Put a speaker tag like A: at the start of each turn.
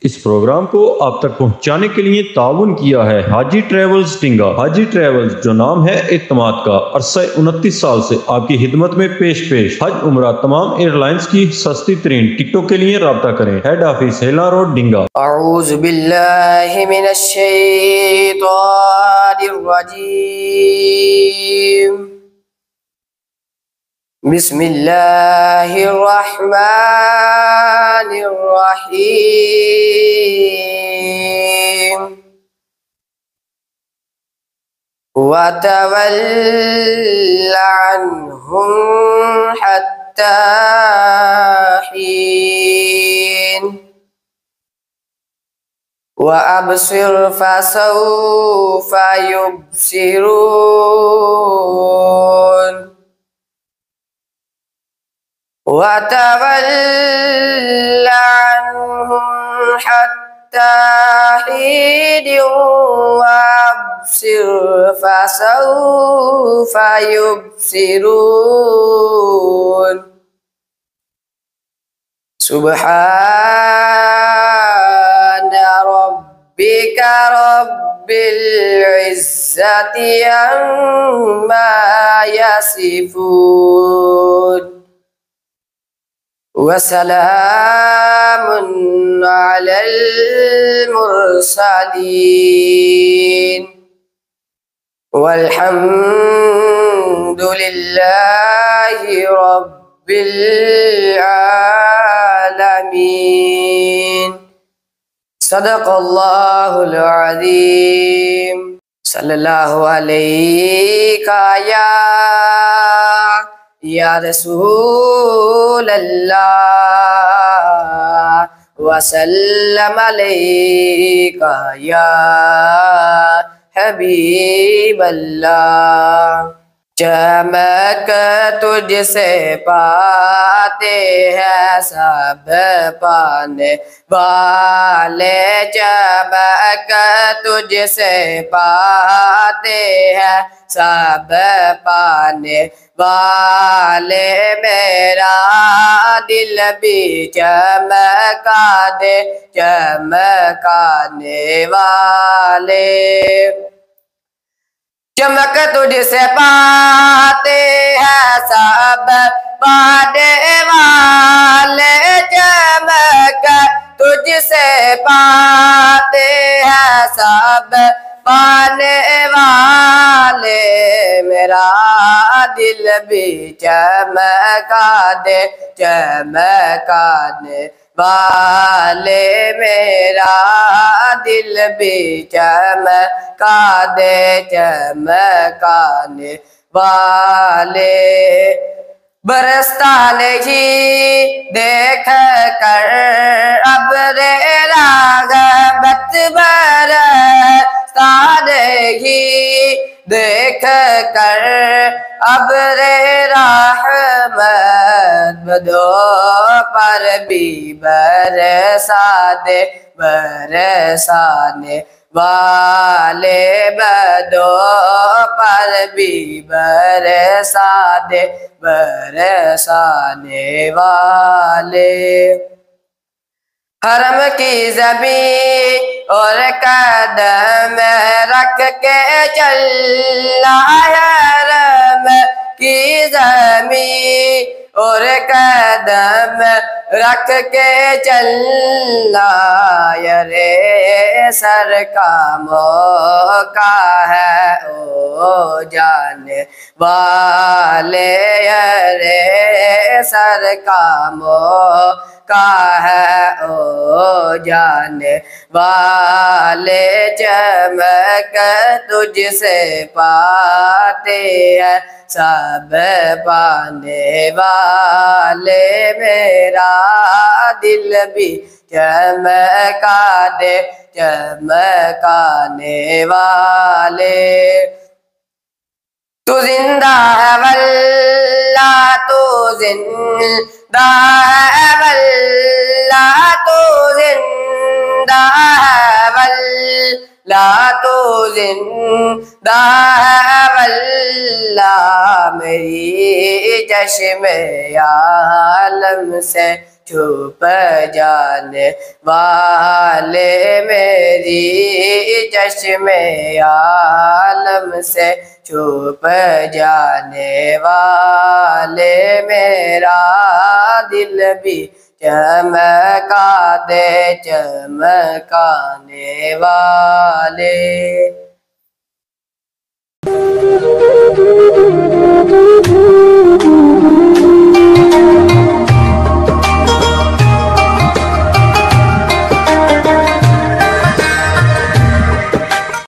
A: इस प्रोग्राम को आप तक पहुंचाने के लिए ताउन किया है हाजी ट्रेवल्स टिंगा। हाजी ट्रेवल्स, जो नाम है एतमाद का, अरसा 29 साल से आपकी खिदमत में पेश हज उम्रा तमाम एयरलाइंस की सस्ती तरीन टिकटों के लिए राब्ता करें। हेड ऑफिस हेला रोड डिंगा।
B: अऊज़ु बिल्लाहि मिनश शैतानिर रजीम। बिस्मिल्लाहिर्रहमानिर्रहीम। वतवल्ल अन्हुम हत्ता हीन वअब्सिर फसौफा युबसिरून वतवल्ल अन्हुम हत्ता हीन वअब्सिर फसौफा युबसिरून। सुब्हान रब्बिका रब्बिल इज्जति अम्मा यसिफून वसलामुन अलल मुरसलीन वल्हम्दुलिल्लाहि रब्बिल आलमीन। सदक़ल्लाहुल अज़ीम। सल्लल्लाहु अलैका या रसूलल्लाह वसल्लम अलैका या हबीबल्लाह। चमक तुझसे पाते हैं सब पाने वाले, चमक तुझसे पाते हैं सब पाने वाले। मेरा दिल भी चमका दे चमकाने वाले। चमक तुझसे पाते हैं सब पाने वाले, चमक तुझसे पाते हैं सब पाने वाले। मेरा दिल भी चमका दे चमकाने वाले, मेरा दिल भी चमका दे चमकाने वाले। बरसता नहीं देख कर अब्रे राग़बत, बरसता नहीं देख कर अब्रे रहमत, बदो पर भी बरसा दे बरसाने वाले। बदो पर भी बरसा दे बरसाने वाले। हरम की ज़मीं और कदम रख के चलना, हरम की ज़मीं और कदम रख के चलना। यरे सर का मौका है ओ जाने वाले, यरे सर का मौका है ओ जाने वाले। चमक तुझसे पाते हैं सब पाने वाले, मेरा दिल भी चमका दे चमकाने वाले। तू जिंदा है वल्ला तू जिंदा है वल्ला तू जिंदा है वल्ला तू जिंदा है वल्ला। मेरी चश्मे आलम से छुप जाने वाले, मेरी चश्मे आलम से छुप जाने वाले, मेरा दिल भी चमका दे चमकाने वाले।